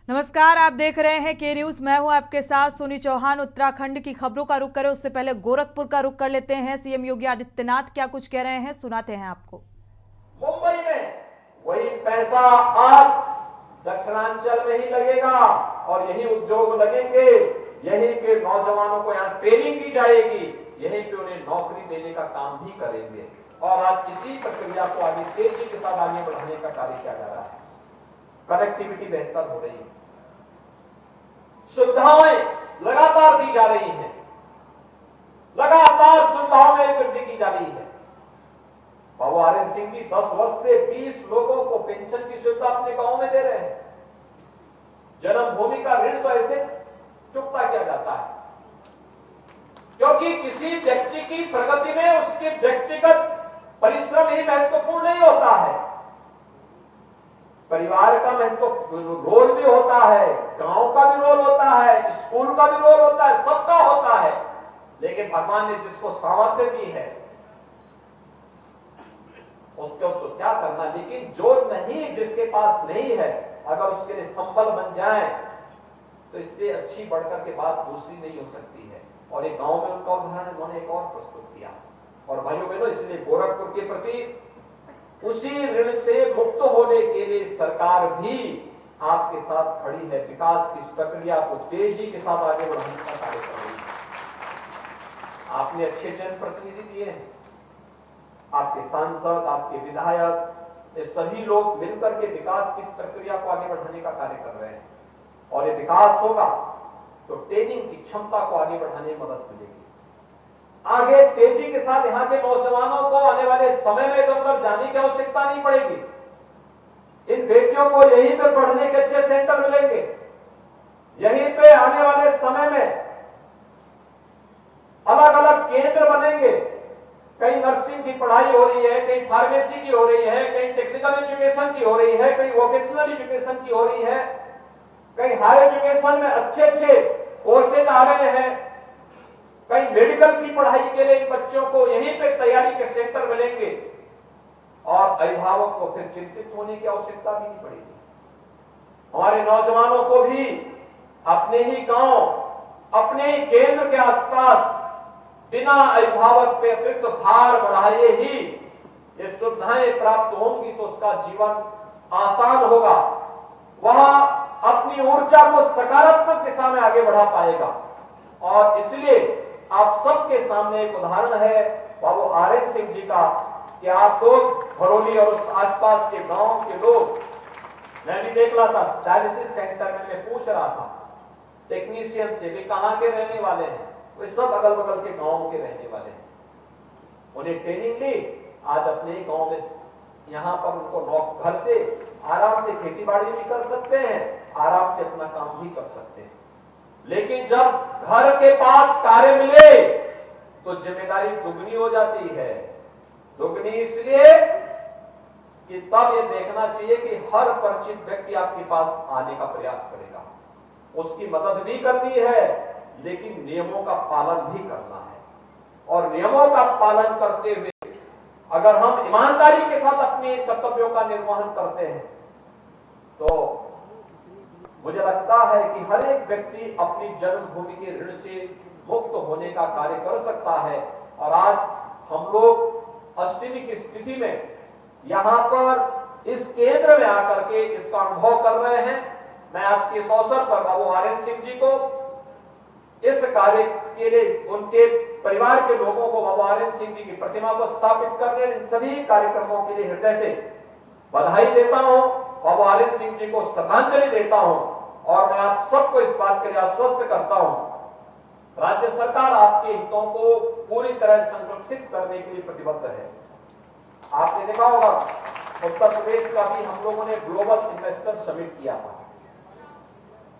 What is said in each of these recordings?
नमस्कार, आप देख रहे हैं के न्यूज। मैं हूं आपके साथ सोनी चौहान। उत्तराखंड की खबरों का रुख करें उससे पहले गोरखपुर का रुख कर लेते हैं। सीएम योगी आदित्यनाथ क्या कुछ कह रहे हैं, सुनाते हैं आपको। मुंबई में वही पैसा आज दक्षिणांचल में ही लगेगा और यही उद्योग लगेंगे, यहीं के नौजवानों को यहाँ ट्रेनिंग दी जाएगी, यहीं पे उन्हें नौकरी देने का काम भी करेंगे। और आज इसी प्रक्रिया को आगे तेजी के साथ आगे बढ़ाने का कार्य किया जा रहा है। कनेक्टिविटी बेहतर हो रही है, सुविधाएं लगातार दी जा रही हैं, लगातार सुविधाओं में वृद्धि की जा रही है। बाबू आर्यन सिंह जी 10 वर्ष से 20 लोगों को पेंशन की सुविधा अपने गांव में दे रहे हैं। जन्मभूमि का ऋण तो ऐसे चुकता किया जाता है, क्योंकि किसी व्यक्ति की प्रगति में उसके व्यक्तिगत परिश्रम ही महत्वपूर्ण नहीं होता है, परिवार का महत्वपूर्ण रोल भी होता है, गांव का भी रोल होता है, स्कूल का भी रोल होता है, सबका होता है। लेकिन भगवान ने जिसको सामर्थ्य दी है उसको तो क्या करना, लेकिन जो नहीं, जिसके पास नहीं है, अगर उसके लिए संबल बन जाए तो इससे अच्छी बढ़कर के बात दूसरी नहीं हो सकती है। और एक गांव में उनका उदाहरण उन्होंने एक और प्रस्तुत किया। और भाइयों बहनों, इसलिए गोरखपुर के प्रति उसी ऋण से मुक्त होने के लिए सरकार भी आपके साथ खड़ी है। विकास की इस प्रक्रिया को तेजी के साथ आगे बढ़ाने का कार्य कर रही है। आपने अच्छे जनप्रतिनिधि दिए हैं, आपके सांसद, आपके विधायक, ये सभी लोग मिलकर के विकास की इस प्रक्रिया को आगे बढ़ाने का कार्य कर रहे हैं। और ये विकास होगा तो ट्रेनिंग की क्षमता को आगे बढ़ाने में मदद मिलेगी। आगे तेजी के साथ यहां के नौजवानों को आने वाले समय में इधर उधर जाने की आवश्यकता नहीं पड़ेगी। इन बेटियों को यहीं पे पढ़ने के अच्छे सेंटर मिलेंगे, यहीं पे आने वाले समय में अलग अलग केंद्र बनेंगे। कहीं नर्सिंग की पढ़ाई हो रही है, कहीं फार्मेसी की हो रही है, कहीं टेक्निकल एजुकेशन की हो रही है, कहीं वोकेशनल एजुकेशन की हो रही है, कहीं हायर एजुकेशन में अच्छे अच्छे कोर्सेज आ रहे हैं, कहीं मेडिकल की पढ़ाई के लिए बच्चों को यहीं पे तैयारी के सेंटर मिलेंगे। और अभिभावक को फिर चिंतित होने की आवश्यकता भी नहीं पड़ेगी। हमारे नौजवानों को भी अपने ही गांव, अपने ही केंद्र के आसपास बिना अभिभावक पे अतिरिक्त भार बढ़ाए ही ये सुविधाएं प्राप्त होंगी तो उसका जीवन आसान होगा। वह अपनी ऊर्जा को सकारात्मक दिशा में आगे बढ़ा पाएगा। और इसलिए आप सबके सामने एक उदाहरण है बाबू आर्यन सिंह जी का कि आप लोग भरोली और उस आसपास के गांव के लोग, मैं भी देख रहा था डायलिसिस सेंटर में, मैं पूछ रहा था टेक्नीशियन से भी कहां के रहने वाले हैं, वे सब अगल बगल के गांव के रहने वाले हैं। उन्हें ट्रेनिंग ली, आज अपने गांव में यहां पर उनको घर से आराम से खेती बाड़ी भी कर सकते हैं, आराम से अपना काम भी कर सकते हैं। लेकिन जब घर के पास कार्य मिले तो जिम्मेदारी दुगनी हो जाती है। दुगनी इसलिए कि तब ये देखना चाहिए कि हर परिचित व्यक्ति आपके पास आने का प्रयास करेगा, उसकी मदद भी करनी है, लेकिन नियमों का पालन भी करना है। और नियमों का पालन करते हुए अगर हम ईमानदारी के साथ अपने कर्तव्यों का निर्वहन करते हैं तो मुझे लगता है कि हर एक व्यक्ति अपनी जन्मभूमि के ऋण से मुक्त होने का कार्य कर सकता है। और आज हम लोग अष्टमी की स्थिति में यहां पर इस केंद्र में आकर के इसका अनुभव कर रहे हैं। मैं आज के इस अवसर पर बाबू आर्यन सिंह जी को इस कार्य के लिए उनके परिवार के लोगों को बाबू आर्यन सिंह जी की प्रतिमा को स्थापित करने, इन सभी कार्यक्रमों के लिए हृदय से बधाई देता हूं, बाबू आर्यन सिंह जी को श्रद्धांजलि देता हूं। और मैं आप सबको इस बात के लिए आश्वस्त करता हूं, राज्य सरकार आपके हितों को पूरी तरह संरक्षित करने के लिए प्रतिबद्ध है। आपने देखा होगा उत्तर प्रदेश का भी हम लोगों ने ग्लोबल इन्वेस्टर समिट किया था।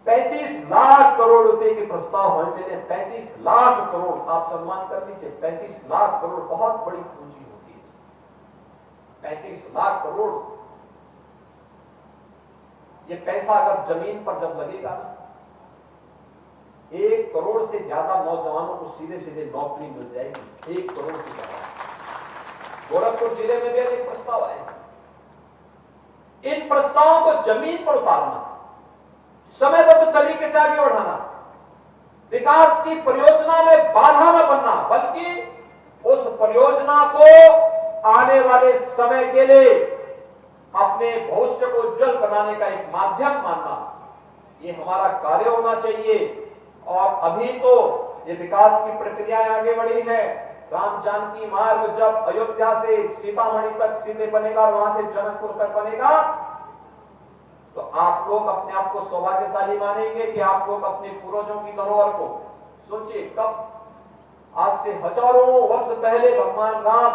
35 लाख करोड़ रुपए के प्रस्ताव हमें मिले। 35 लाख करोड़, आप सम्मान कर लीजिए, 35 लाख करोड़ बहुत बड़ी पूंजी होती है। 35 लाख करोड़, ये पैसा अगर जमीन पर जब लगेगा ना, 1 करोड़ से ज्यादा नौजवानों को सीधे सीधे नौकरी मिल जाएगी। 1 करोड़ से ज्यादा। गोरखपुर जिले में भी अनेक प्रस्ताव आए। इन प्रस्तावों को जमीन पर उतारना, समयबद्ध तरीके से आगे बढ़ाना, विकास की परियोजना में बाधा न बनना, बल्कि उस परियोजना को आने वाले समय के लिए अपने भविष्य को उज्जवल बनाने का एक माध्यम मानना, ये हमारा कार्य होना चाहिए। और अभी तो ये विकास की प्रक्रियाएं आगे बढ़ी है। राम जानकी मार्ग जब अयोध्या से सीतामढ़ी तक सीधे बनेगा और वहां से जनकपुर तक बनेगा, तो आप लोग अपने आप को सौभाग्यशाली मानेंगे कि आप लोग अपने पूर्वजों की धरोहर को सोचिए। कब आज से हजारों वर्ष पहले भगवान राम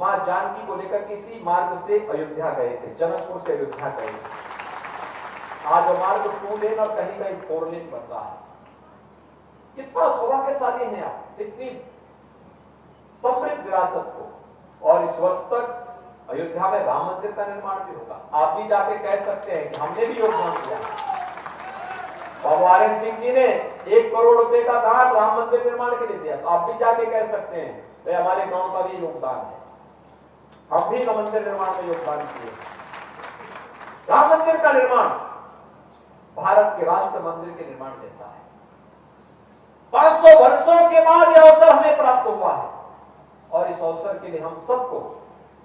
मां जानकी को लेकर किसी मार्ग से अयोध्या गए थे, जनकपुर से अयोध्या गए थे। आज वो मार्ग 2 लेन और कहीं कहीं 4 लेन बन रहा है। कितना सौभाग्यशाली हैं आप, इतनी समृद्ध विरासत को। और इस वर्ष तक अयोध्या में राम मंदिर का निर्माण भी होगा। आप भी जाके कह सकते हैं कि हमने भी योगदान दिया। बाबू आर्यन सिंह जी ने 1 करोड़ रुपए का दान राम मंदिर निर्माण के लिए दिया, तो आप भी जाके कह सकते हैं तो हमारे गांव का भी योगदान है, हम भी मंदिर निर्माण में योगदान किए। राम मंदिर का निर्माण भारत के राष्ट्र मंदिर के निर्माण जैसा है। 500 वर्षों के बाद यह अवसर हमें प्राप्त हुआ है और इस अवसर के लिए हम सबको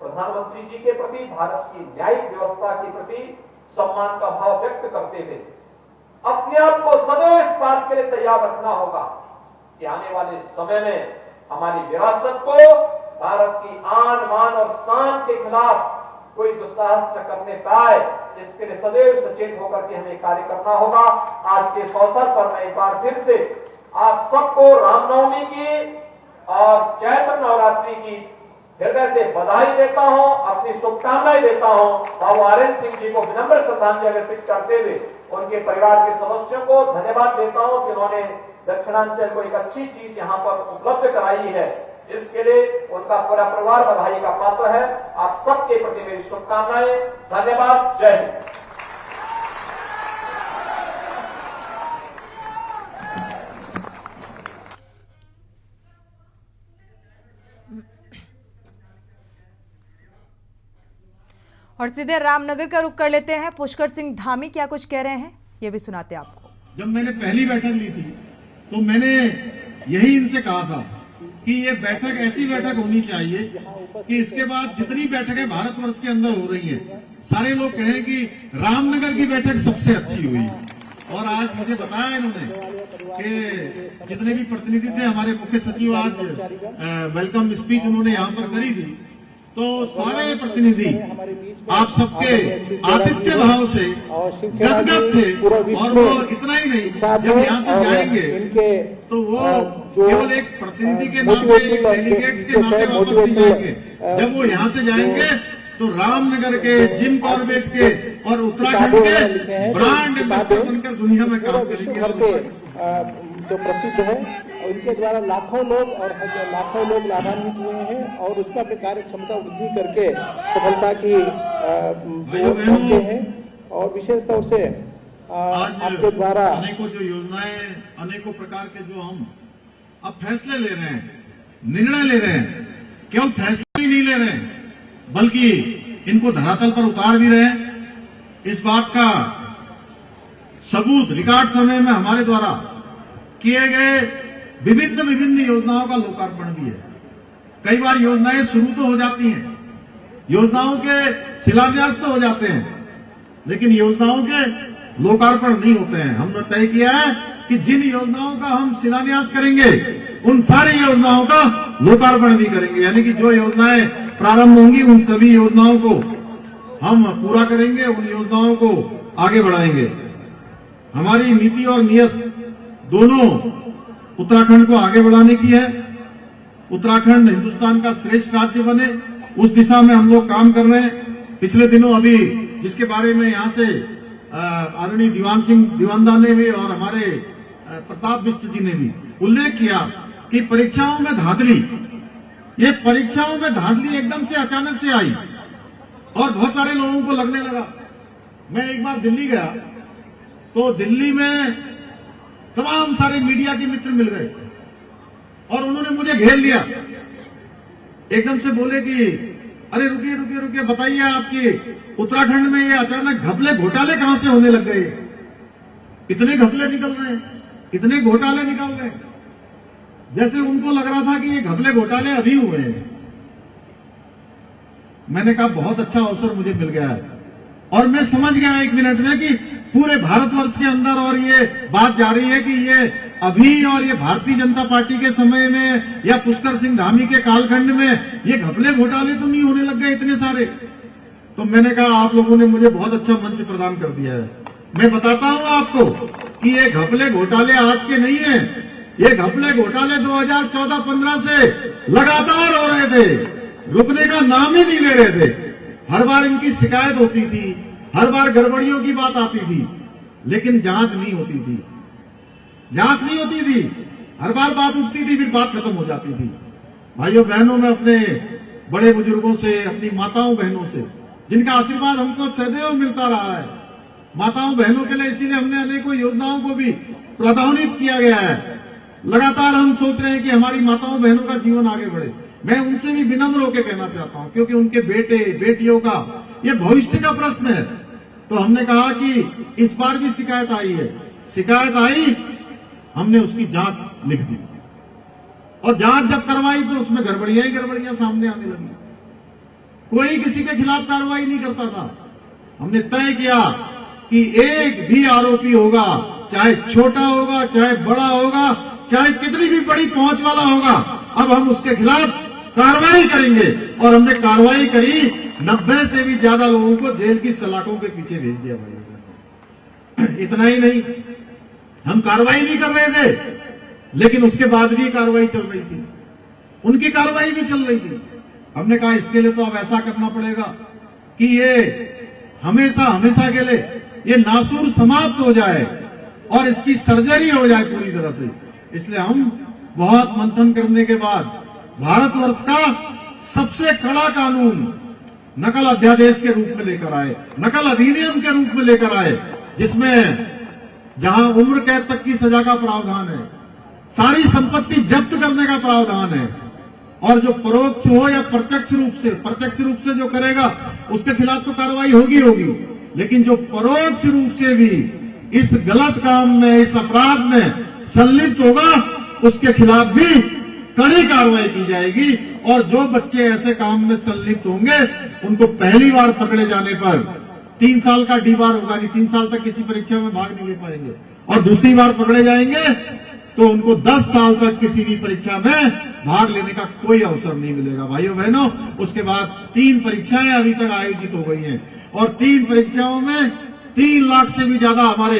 प्रधानमंत्री जी के प्रति, भारत की न्यायिक व्यवस्था के प्रति सम्मान का भाव व्यक्त करते हुए अपने आप को सदैव इस बात के लिए तैयार रखना होगा कि आने वाले समय में हमारी विरासत को भारत की आन, मान और शान के खिलाफ कोई दुस्साहस न करने पाए, इसके लिए सदैव सचेत होकर के हमें कार्य करना होगा। आज के इस अवसर पर मैं एक बार फिर से आप सबको रामनवमी की और चैत्र नवरात्रि की हृदय से बधाई देता हूं, अपनी शुभकामनाएं देता हूं। बाबू आर्यन सिंह जी को विनम्र श्रद्धांजलि अर्पित करते हुए उनके परिवार के सदस्यों को धन्यवाद देता हूं कि उन्होंने दक्षिणांचल को एक अच्छी चीज यहां पर उपलब्ध कराई है। इसके लिए उनका पूरा परिवार बधाई का पात्र है। आप सबके प्रति मेरी शुभकामनाएं। धन्यवाद। जय हिंद। और सीधे रामनगर का रुख कर लेते हैं। पुष्कर सिंह धामी क्या कुछ कह रहे हैं, ये भी सुनाते हैं आपको। जब मैंने पहली बैठक ली थी तो मैंने यही इनसे कहा था कि ये बैठक ऐसी बैठक होनी चाहिए कि इसके बाद जितनी बैठकें भारतवर्ष के अंदर हो रही हैं, सारे लोग कहें कि रामनगर की बैठक सबसे अच्छी हुई। और आज मुझे बताया इन्होंने कि जितने भी प्रतिनिधि थे, हमारे मुख्य सचिव आज वेलकम स्पीच उन्होंने यहाँ पर करी थी, तो सारे प्रतिनिधि आप सबके आतिथ्य भाव से गदगद थे। और वो इतना ही नहीं, जब यहाँ से जाएंगे तो वो केवल एक प्रतिनिधि के नाते, डेलीगेट्स के नाते वापस नहीं जाएंगे। जब वो यहाँ से जाएंगे तो रामनगर के, जिम कॉर्बेट के और उत्तराखंड के ब्रांड एम्बेसडर बनकर दुनिया में काम करेंगे। जो प्रसिद्ध है, उनके द्वारा लाखों लोग लाभान्वित हुए हैं और उसका अपनी कार्य क्षमता वृद्धि करके सफलता की पहुंचे हैं। और विशेष तौर से आपके द्वारा अनेकों जो योजनाएं, अनेकों प्रकार के जो हम अब फैसले ले रहे हैं, निर्णय ले रहे हैं, केवल फैसले ही नहीं ले रहे हैं बल्कि इनको धरातल पर उतार भी रहे हैं। इस बात का सबूत रिकॉर्ड समय में हमारे द्वारा किए गए विभिन्न योजनाओं का लोकार्पण भी है। कई बार योजनाएं शुरू तो हो जाती हैं, योजनाओं के शिलान्यास तो हो जाते हैं, लेकिन योजनाओं के लोकार्पण नहीं होते हैं। हमने तय किया है कि जिन योजनाओं का हम शिलान्यास करेंगे, उन सारी योजनाओं का लोकार्पण भी करेंगे। यानी कि जो योजनाएं प्रारंभ होंगी, उन सभी योजनाओं को हम पूरा करेंगे, उन योजनाओं को आगे बढ़ाएंगे। हमारी नीति और नियत दोनों उत्तराखंड को आगे बढ़ाने की है। उत्तराखंड हिंदुस्तान का श्रेष्ठ राज्य बने, उस दिशा में हम लोग काम कर रहे हैं। पिछले दिनों अभी जिसके बारे में यहाँ से आदरणीय दीवानदा ने भी और हमारे प्रताप बिष्ट जी ने भी उल्लेख किया कि परीक्षाओं में धांधली, ये परीक्षाओं में धांधली एकदम से अचानक से आई और बहुत सारे लोगों को लगने लगा। मैं एक बार दिल्ली गया तो दिल्ली में तमाम सारे मीडिया के मित्र मिल गए और उन्होंने मुझे घेर लिया। एकदम से बोले कि अरे रुकिए, बताइए आपकी उत्तराखंड में ये अचानक घपले घोटाले कहां से होने लग गए। इतने घपले निकल रहे हैं, इतने घोटाले निकल रहे हैं, जैसे उनको लग रहा था कि ये घपले घोटाले अभी हुए हैं। मैंने कहा बहुत अच्छा अवसर मुझे मिल गया है और मैं समझ गया 1 मिनट में कि पूरे भारतवर्ष के अंदर और ये बात जा रही है कि ये अभी और ये भारतीय जनता पार्टी के समय में या पुष्कर सिंह धामी के कालखंड में ये घपले घोटाले तो नहीं होने लग गए इतने सारे। तो मैंने कहा आप लोगों ने मुझे बहुत अच्छा मंच प्रदान कर दिया है। मैं बताता हूं आपको कि ये घपले घोटाले आज के नहीं है, ये घपले घोटाले 2014-15 से लगातार हो रहे थे, रुकने का नाम ही नहीं ले रहे थे। हर बार इनकी शिकायत होती थी, हर बार गड़बड़ियों की बात आती थी, लेकिन जांच नहीं होती थी, जांच नहीं होती थी। हर बार बात उठती थी, फिर बात खत्म हो जाती थी। भाइयों बहनों, मैं अपने बड़े बुजुर्गों से, अपनी माताओं बहनों से, जिनका आशीर्वाद हमको सदैव मिलता रहा है, माताओं बहनों के लिए इसीलिए हमने अनेकों योजनाओं को भी प्रावधानित किया गया है। लगातार हम सोच रहे हैं कि हमारी माताओं बहनों का जीवन आगे बढ़े। मैं उनसे भी विनम्र होकर कहना चाहता हूं, क्योंकि उनके बेटे बेटियों का ये भविष्य का प्रश्न है। तो हमने कहा कि इस बार भी शिकायत आई है, शिकायत आई, हमने उसकी जांच लिख दी और जांच जब करवाई तो उसमें गड़बड़ियां ही गड़बड़ियां सामने आने लगी। कोई किसी के खिलाफ कार्रवाई नहीं करता था। हमने तय किया कि एक भी आरोपी होगा, चाहे छोटा होगा, चाहे बड़ा होगा, चाहे कितनी भी बड़ी पहुंच वाला होगा, अब हम उसके खिलाफ कार्रवाई करेंगे। और हमने कार्रवाई करी, 90 से भी ज्यादा लोगों को जेल की सलाखों के पीछे भेज दिया भाई। इतना ही नहीं, हम कार्रवाई भी कर रहे थे, लेकिन उसके बाद भी कार्रवाई चल रही थी, उनकी कार्रवाई भी चल रही थी। हमने कहा इसके लिए तो अब ऐसा करना पड़ेगा कि ये हमेशा हमेशा के लिए ये नासूर समाप्त हो जाए और इसकी सर्जरी हो जाए पूरी तरह से। इसलिए हम बहुत मंथन करने के बाद भारतवर्ष का सबसे कड़ा कानून नकल अध्यादेश के रूप में लेकर आए, नकल अधिनियम के रूप में लेकर आए, जिसमें जहां उम्र कैद तक की सजा का प्रावधान है, सारी संपत्ति जब्त करने का प्रावधान है, और जो परोक्ष हो या प्रत्यक्ष रूप से जो करेगा उसके खिलाफ तो कार्रवाई होगी, लेकिन जो परोक्ष रूप से भी इस गलत काम में, इस अपराध में संलिप्त होगा, उसके खिलाफ भी कड़ी कार्रवाई की जाएगी। और जो बच्चे ऐसे काम में संलिप्त होंगे उनको पहली बार पकड़े जाने पर 3 साल का डीबार होगा, कि 3 साल तक किसी परीक्षा में भाग नहीं ले पाएंगे, और दूसरी बार पकड़े जाएंगे तो उनको 10 साल तक किसी भी परीक्षा में भाग लेने का कोई अवसर नहीं मिलेगा। भाइयों बहनों, उसके बाद 3 परीक्षाएं अभी तक आयोजित हो गई हैं और 3 परीक्षाओं में 3 लाख से भी ज्यादा हमारे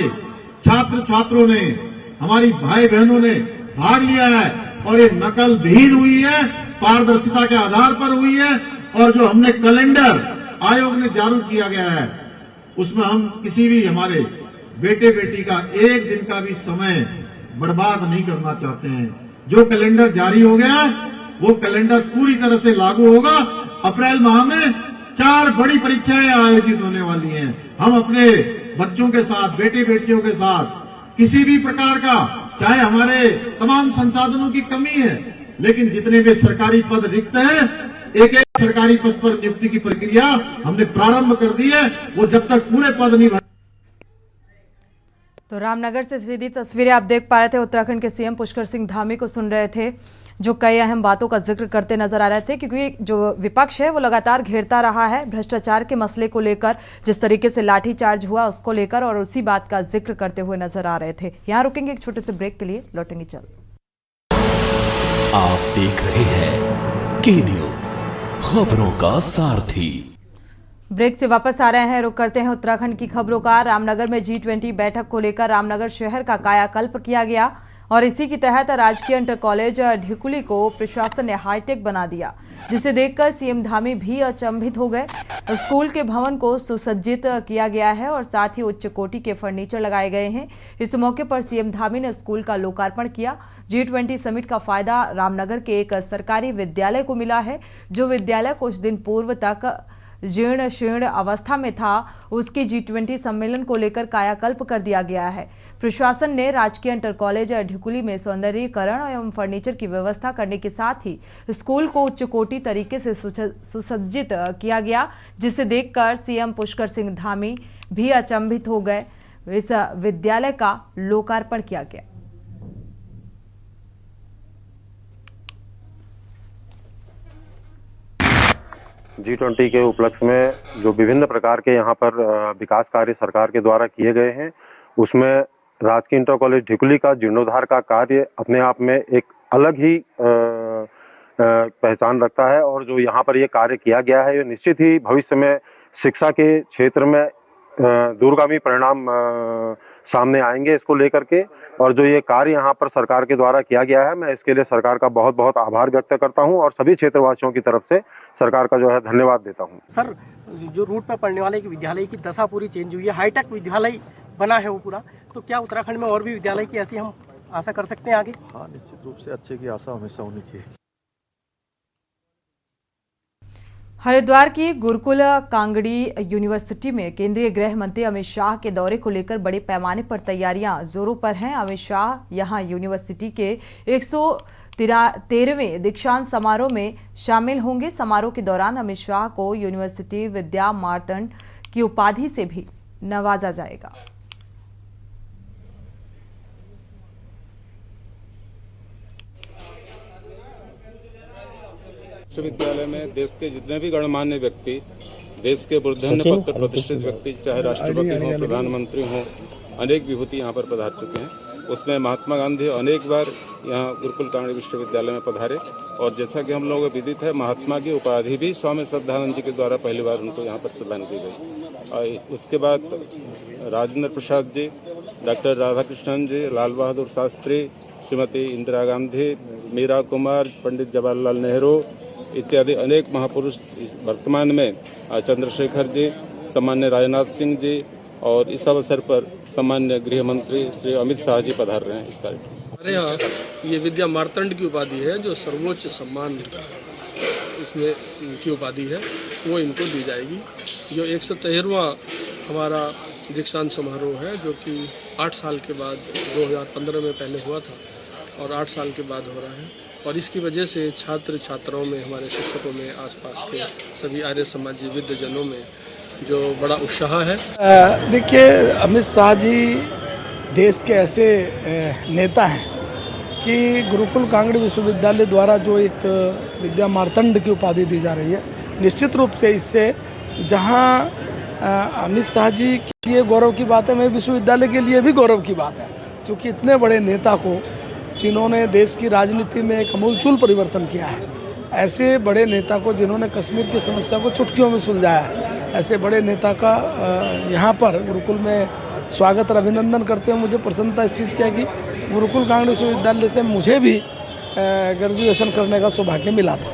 छात्र छात्रों ने, हमारी भाई बहनों ने भाग लिया है, और ये नकल विहीन हुई है, पारदर्शिता के आधार पर हुई है। और जो हमने कैलेंडर आयोग ने जारी किया गया है, उसमें हम किसी भी हमारे बेटे बेटी का एक दिन का भी समय बर्बाद नहीं करना चाहते हैं। जो कैलेंडर जारी हो गया वो कैलेंडर पूरी तरह से लागू होगा। अप्रैल माह में 4 बड़ी परीक्षाएं आयोजित होने वाली हैं। हम अपने बच्चों के साथ, बेटे बेटियों के साथ किसी भी प्रकार का, चाहे हमारे तमाम संसाधनों की कमी है, लेकिन जितने भी सरकारी पद रिक्त हैं, एक सरकारी पद पर नियुक्ति की प्रक्रिया हमने प्रारंभ कर दी है। वो जब तक पूरे पद नहीं भर। तो रामनगर से सीधी तस्वीरें आप देख पा रहे थे। उत्तराखंड के सीएम पुष्कर सिंह धामी को सुन रहे थे, जो कई अहम बातों का जिक्र करते नजर आ रहे थे, क्योंकि जो विपक्ष है वो लगातार घेरता रहा है भ्रष्टाचार के मसले को लेकर, जिस तरीके से लाठीचार्ज हुआ उसको लेकर, और उसी बात का जिक्र करते हुए नजर आ रहे थे। यहाँ रुकेंगे एक छोटे से ब्रेक के लिए, लौटेंगे जल्द। आप देख रहे हैं के न्यूज, खबरों का सारथी। ब्रेक से वापस आ रहे हैं, रुक करते हैं उत्तराखंड की खबरों का। रामनगर में G20 बैठक को लेकर रामनगर शहर का कायाकल्प किया गया और इसी के तहत राजकीय इंटर कॉलेज ढिकुली को प्रशासन ने हाईटेक बना दिया, जिसे देखकर सीएम धामी भी अचंभित हो गए। स्कूल के भवन को सुसज्जित किया गया है और साथ ही उच्च कोटि के फर्नीचर लगाए गए हैं। इस मौके पर सीएम धामी ने स्कूल का लोकार्पण किया। G20 समिट का फायदा रामनगर के एक सरकारी विद्यालय को मिला है। जो विद्यालय कुछ दिन पूर्व तक जीर्ण शीर्ण अवस्था में था, उसकी G20 सम्मेलन को लेकर कायाकल्प कर दिया गया है। प्रशासन ने राजकीय इंटर कॉलेज ढिकुली में सौंदर्यीकरण एवं फर्नीचर की व्यवस्था करने के साथ ही स्कूल को उच्च कोटि तरीके से सुसज्जित किया गया, जिसे देखकर सीएम पुष्कर सिंह धामी भी अचंभित हो गए। इस विद्यालय का लोकार्पण किया गया। G20 के उपलक्ष्य में जो विभिन्न प्रकार के यहाँ पर विकास कार्य सरकार के द्वारा किए गए हैं, उसमें राजकीय इंटर कॉलेज ढिकुली का जीर्णोद्धार का कार्य अपने आप में एक अलग ही पहचान रखता है। और जो यहाँ पर ये कार्य किया गया है, ये निश्चित ही भविष्य में शिक्षा के क्षेत्र में दूरगामी परिणाम सामने आएंगे इसको लेकर के। और जो ये कार्य यहाँ पर सरकार के द्वारा किया गया है, मैं इसके लिए सरकार का बहुत बहुत आभार व्यक्त करता हूँ और सभी क्षेत्रवासियों की तरफ से सरकार का जो है धन्यवाद देता हूँ। सर, जो रूट पर पढ़ने वाले विद्यालय की दशा पूरी चेंज हुई है, हाईटेक विद्यालय बना है वो पूरा, तो क्या उत्तराखंड में और भी विद्यालय की ऐसी हम आशा कर सकते हैं आगे? हाँ, निश्चित रूप से अच्छे की आशा हमेशा होनी चाहिए। हरिद्वार की गुरुकुल कांगड़ी यूनिवर्सिटी में केंद्रीय गृह मंत्री अमित शाह के दौरे को लेकर बड़े पैमाने पर तैयारियां जोरों पर हैं। अमित शाह यहां यूनिवर्सिटी के 113वें दीक्षांत समारोह में शामिल होंगे। समारोह के दौरान अमित शाह को यूनिवर्सिटी विद्या मार्तंड की उपाधि से भी नवाजा जाएगा। विश्वविद्यालय में देश के जितने भी गणमान्य व्यक्ति, देश के मूर्धन्य पद पर प्रतिष्ठित व्यक्ति, चाहे राष्ट्रपति हों, प्रधानमंत्री हों, अनेक विभूति यहाँ पर पधार चुके हैं। उसमें महात्मा गांधी अनेक बार यहाँ गुरुकुल कांगड़ी विश्वविद्यालय में पधारे और जैसा कि हम लोगों को विदित है, महात्मा की उपाधि भी स्वामी श्रद्धानंद जी के द्वारा पहली बार उनको यहाँ पर प्रदान की गई। उसके बाद राजेंद्र प्रसाद जी, डॉक्टर राधाकृष्णन जी, लाल बहादुर शास्त्री, श्रीमती इंदिरा गांधी, मीरा कुमार, पंडित जवाहरलाल नेहरू इत्यादि अनेक महापुरुष वर्तमान में, चंद्रशेखर जी, सामान्य राजनाथ सिंह जी, और इस अवसर पर सामान्य गृह मंत्री श्री अमित शाह जी पधार रहे हैं इस कार्यक्रम। हमारे यहाँ ये विद्या मार्तंड की उपाधि है, जो सर्वोच्च सम्मान इसमें की उपाधि है, वो इनको दी जाएगी। जो 113वां हमारा दीक्षांत समारोह है, जो कि 8 साल के बाद 2015 में पहले हुआ था और 8 साल के बाद हो रहा है। और इसकी वजह से छात्र छात्राओं में, हमारे शिक्षकों में, आसपास के सभी आर्य समाजी विद्वजनों में जो बड़ा उत्साह है। देखिए, अमित शाह जी देश के ऐसे नेता हैं कि गुरुकुल कांगड़ी विश्वविद्यालय द्वारा जो एक विद्या मार्तंड की उपाधि दी जा रही है, निश्चित रूप से इससे जहां अमित शाह जी के लिए गौरव की बात है, मैं विश्वविद्यालय के लिए भी गौरव की बात है, क्योंकि इतने बड़े नेता को, जिन्होंने देश की राजनीति में एक आमूलचूल परिवर्तन किया है, ऐसे बड़े नेता को, जिन्होंने कश्मीर की समस्या को चुटकियों में सुलझाया है, ऐसे बड़े नेता का यहाँ पर गुरुकुल में स्वागत और अभिनंदन करते हुए मुझे प्रसन्नता इस चीज़ की है कि गुरुकुल कांगड़ी विश्वविद्यालय से मुझे भी ग्रेजुएशन करने का सौभाग्य मिला था।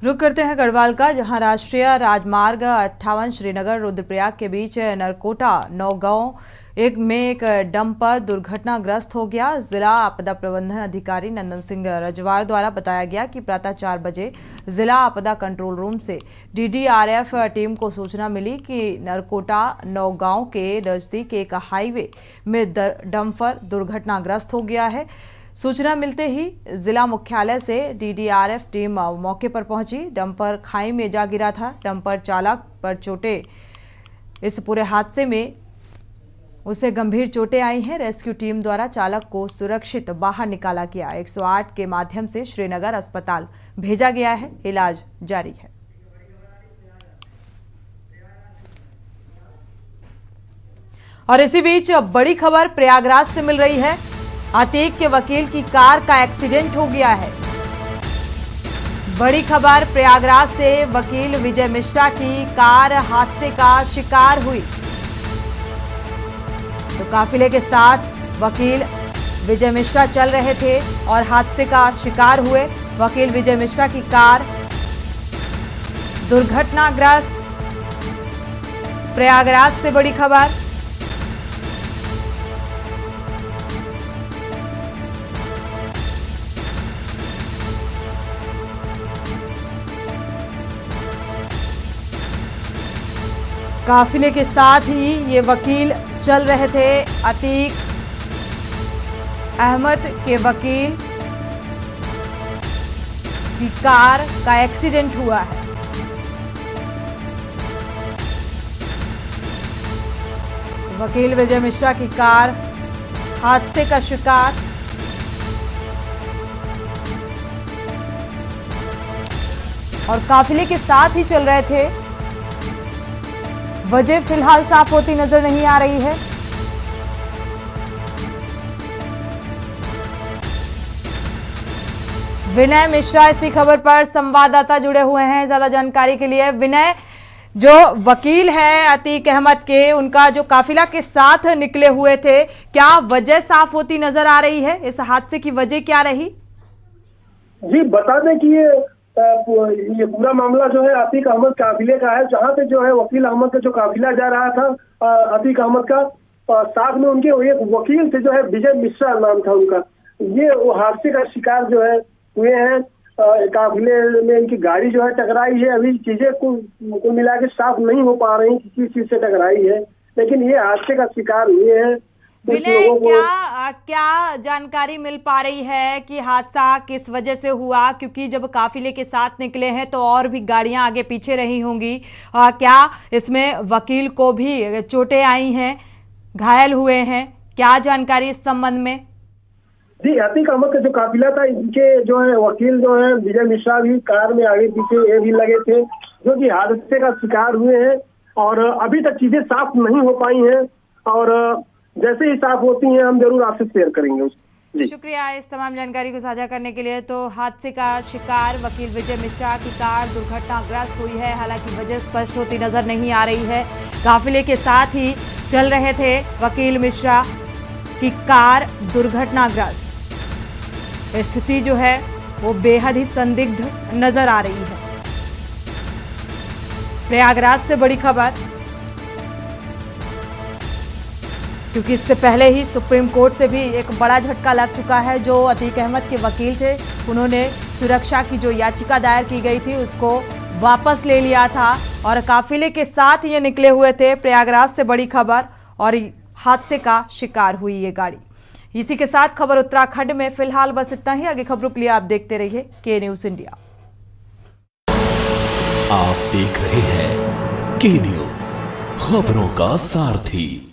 रुक करते हैं गढ़वाल का, जहां राष्ट्रीय राजमार्ग 58 श्रीनगर रुद्रप्रयाग के बीच नरकोटा नौगांव एक डंपर दुर्घटनाग्रस्त हो गया। जिला आपदा प्रबंधन अधिकारी नंदन सिंह रजवार द्वारा बताया गया कि प्रातः 4 बजे जिला आपदा कंट्रोल रूम से DDRF टीम को सूचना मिली कि नरकोटा नौगांव के नजदीक एक हाईवे में डंपर दुर्घटनाग्रस्त हो गया है। सूचना मिलते ही जिला मुख्यालय से DDRF टीम मौके पर पहुंची। डंपर खाई में जा गिरा था। डंपर चालक पर चोटें, इस पूरे हादसे में उसे गंभीर चोटें आई हैं। रेस्क्यू टीम द्वारा चालक को सुरक्षित बाहर निकाला गया। 108 के माध्यम से श्रीनगर अस्पताल भेजा गया है, इलाज जारी है। और इसी बीच बड़ी खबर प्रयागराज से मिल रही है। अतीक के वकील की कार का एक्सीडेंट हो गया है। बड़ी खबर प्रयागराज से, वकील विजय मिश्रा की कार हादसे का शिकार हुई। तो काफिले के साथ वकील विजय मिश्रा चल रहे थे और हादसे का शिकार हुए। वकील विजय मिश्रा की कार दुर्घटनाग्रस्त। प्रयागराज से बड़ी खबर। काफिले के साथ ही ये वकील चल रहे थे। अतीक अहमद के वकील की कार का एक्सीडेंट हुआ है। वकील विजय मिश्रा की कार हादसे का शिकार। और काफिले के साथ ही चल रहे थे। वजह फिलहाल साफ होती नजर नहीं आ रही है। विनय मिश्रा इसी खबर पर संवाददाता जुड़े हुए हैं ज्यादा जानकारी के लिए। विनय, जो वकील हैं अतीक अहमद के, उनका जो काफिला के साथ निकले हुए थे, क्या वजह साफ होती नजर आ रही है? इस हादसे की वजह क्या रही? जी, बता दें कि ये पूरा मामला जो है अतीक अहमद काफिले का है, जहां पे जो है वकील अहमद का जो काफिला जा रहा था अतीक अहमद का, साथ में उनके एक वकील थे जो है विजय मिश्रा नाम था उनका। ये वो हादसे का शिकार जो है हुए हैं। काफिले में इनकी गाड़ी जो है टकराई है। अभी चीजें कुल मिला के साफ नहीं हो पा रही किस चीज से टकराई है, लेकिन ये हादसे का शिकार हुए हैं। विनय, क्या जानकारी मिल पा रही है कि हादसा किस वजह से हुआ? क्योंकि जब काफिले के साथ निकले हैं तो और भी गाड़ियां आगे पीछे रही होंगी। क्या इसमें वकील को भी चोटें आई हैं, घायल हुए हैं? क्या जानकारी इस संबंध में? जी, अतीक अहमद का जो काफिला था, इनके जो है वकील जो है विजय मिश्रा भी कार में आगे पीछे ये भी लगे थे, जो कि हादसे का शिकार हुए हैं। और अभी तक चीजें साफ नहीं हो पाई हैं, और जैसे ही साफ होती हैं हम जरूर आपसे शेयर करेंगे उसको। शुक्रिया इस तमाम जानकारी को साझा करने के लिए। तो हादसे का शिकार वकील विजय मिश्रा की कार दुर्घटनाग्रस्त हुई है। हालांकि वजह स्पष्ट होती नजर नहीं आ रही है। काफिले के साथ ही चल रहे थे वकील मिश्रा की कार दुर्घटनाग्रस्त। स्थिति जो है वो बेहद ही संदिग्ध नजर आ रही है। प्रयागराज से बड़ी खबर, क्योंकि इससे पहले ही सुप्रीम कोर्ट से भी एक बड़ा झटका लग चुका है। जो अतीक अहमद के वकील थे, उन्होंने सुरक्षा की जो याचिका दायर की गई थी उसको वापस ले लिया था और काफिले के साथ ये निकले हुए थे। प्रयागराज से बड़ी खबर, और हादसे का शिकार हुई ये गाड़ी। इसी के साथ खबर उत्तराखंड में फिलहाल बस इतना ही। आगे खबरों के लिए आप देखते रहिए के न्यूज इंडिया। आप देख रहे हैं के न्यूज, खबरों का सारथी।